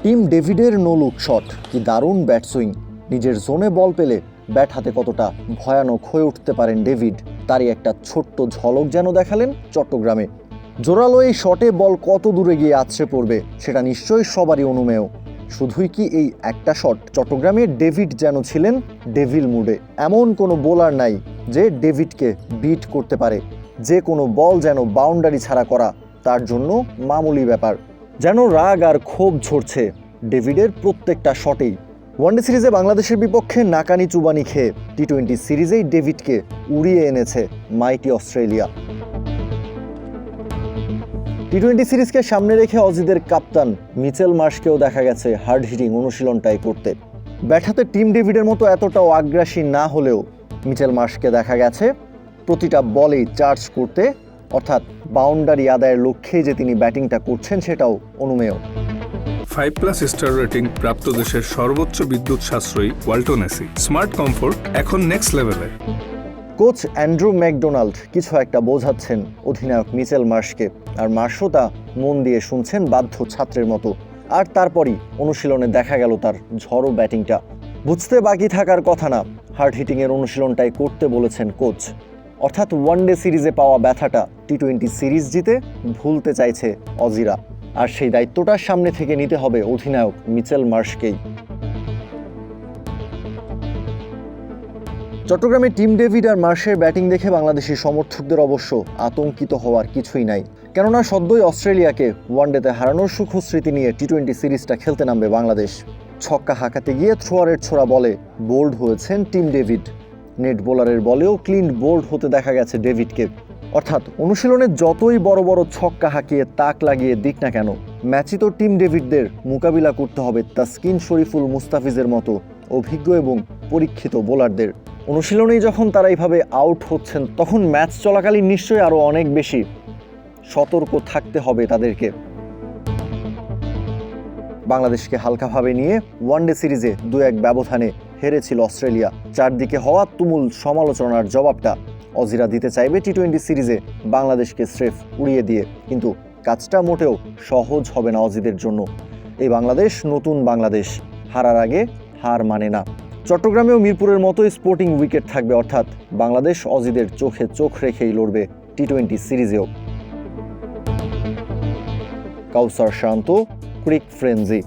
Team ডেভিডের no look shot, কি দারুণ bat swing. নিজের জোনে বল পেলে ব্যাট হাতে কতটা ভয়ানক হয়ে উঠতে পারেন ডেভিড, তারই একটা ছোট্ট ঝলক যেন দেখালেন চট্টগ্রামে। জোরালো এই শটে বল কত দূরে গিয়ে আছড়ে পড়বে সেটা নিশ্চয়ই সবারই অনুমেয়। শুধুই কি এই একটা শট? চট্টগ্রামে ডেভিড যেন ছিলেন ডেভিল মুডে। এমন কোনো বোলার নাই যে ডেভিডকে বিট করতে পারে। যে কোনো বল যেন বাউন্ডারি ছাড়া করা তার জন্য মামুলি ব্যাপার। যেন রাগ আর ক্ষোভ ঝরছে ডেভিডের প্রত্যেকটা শটেই। ওয়ানডে সিরিজে বাংলাদেশের বিপক্ষে নাকানি চুবানি খেয়ে টি-20 সিরিজেই ডেভিডকে উড়িয়ে এনেছে মাইটি অস্ট্রেলিয়া। টি-20 সিরিজকে সামনে রেখে অজিদের কাপ্তান মিচেল মার্শকেও দেখা গেছে হার্ড হিটিং অনুশীলনটাই করতে। ব্যাট হাতে টিম ডেভিডের মতো এতটাও আগ্রাসী না হলেও মিচেল মার্শকে দেখা গেছে প্রতিটা বলেই চার্জ করতে, অর্থাৎ বাউন্ডারি আদায়ের লক্ষ্যে যে তিনি ব্যাটিংটা করছেন সেটাও অনুমেয়। 5+ স্টার রেটিং প্রাপ্ত দেশের সর্বোচ্চ বিদ্যুৎ সাশ্রয়ী ওয়ালটন এসি স্মার্ট কমফোর্ট এখন নেক্সট লেভেলে। কোচ অ্যান্ড্রু ম্যাকডোনাল্ড কিছু একটা বোঝাচ্ছেন অধিনায়ক মিচেল মার্শকে, আর মার্শও তা মন দিয়ে শুনছেন বাধ্য ছাত্রের মতো। আর তারপরই অনুশীলনে দেখা গেল তার ঝড়ো ব্যাটিংটা। বুঝতে বাকি থাকার কথা না, হার্ড হিটিংয়ের অনুশীলনটাই করতে বলেছেন কোচ। অর্থাৎ ওয়ানডে সিরিজে পাওয়া ব্যথাটা টি-20 সিরিজ জিতে ভুলতে চাইছে অজিরা, আর সেই দায়িত্বটা সামনে থেকে নিতে হবে অধিনায়ক মিচেল মার্শকেই। চট্টগ্রামে টিম ডেভিড আর মার্শের ব্যাটিং দেখে বাংলাদেশি সমর্থকদের অবশ্য আতঙ্কিত হওয়ার কিছুই নাই, কেননা সদ্যই অস্ট্রেলিয়াকে ওয়ানডেতে হারানোর সুখ স্মৃতি নিয়ে টি-20 সিরিজটা খেলতে নামবে বাংলাদেশ। ছক্কা হাঁকাতে গিয়ে থ্রোয়ারের ছোড়া বলে বোল্ড হয়েছেন টিম ডেভিড। নেট বোলারের বলেও ক্লিন বোল্ড হতে দেখা গেছে ডেভিডকে। অর্থাৎ অনুশীলনে যতই বড় বড় ছক্কা হাঁকিয়ে তাক লাগিয়ে দিক না কেন, ম্যাচই তো টিম ডেভিডদের মোকাবিলা করতে হবে তাসকিন, শরীফুল, মুস্তাফিজের মতো অভিজ্ঞ এবং পরীক্ষিত বোলারদের। অনুশীলনেই যখন তারা এইভাবে আউট হচ্ছেন, তখন ম্যাচ চলাকালীন নিশ্চয়ই আরও অনেক বেশি সতর্ক থাকতে হবে তাদেরকে। বাংলাদেশকে হালকাভাবে নিয়ে ওয়ানডে সিরিজে 2-1 ব্যবধানে হেরেছিল অস্ট্রেলিয়া। চারদিকে হওয়া তুমুল সমালোচনার জবাবটা অজিরা দিতে চাইবে টি-20 সিরিজে বাংলাদেশকে স্রেফ উড়িয়ে দিয়ে, কিন্তু কাজটা মোটেও সহজ হবে না অজিদের জন্য। এই বাংলাদেশ নতুন বাংলাদেশ, হারার আগে হার মানে না। চট্টগ্রামেও মিরপুরের মতোই স্পোর্টিং উইকেট থাকবে, অর্থাৎ বাংলাদেশ অজিদের চোখে চোখ রেখেই লড়বে টি-20 সিরিজেও। কাউসার শান্ত, ক্রিক ফ্রেঞ্জি।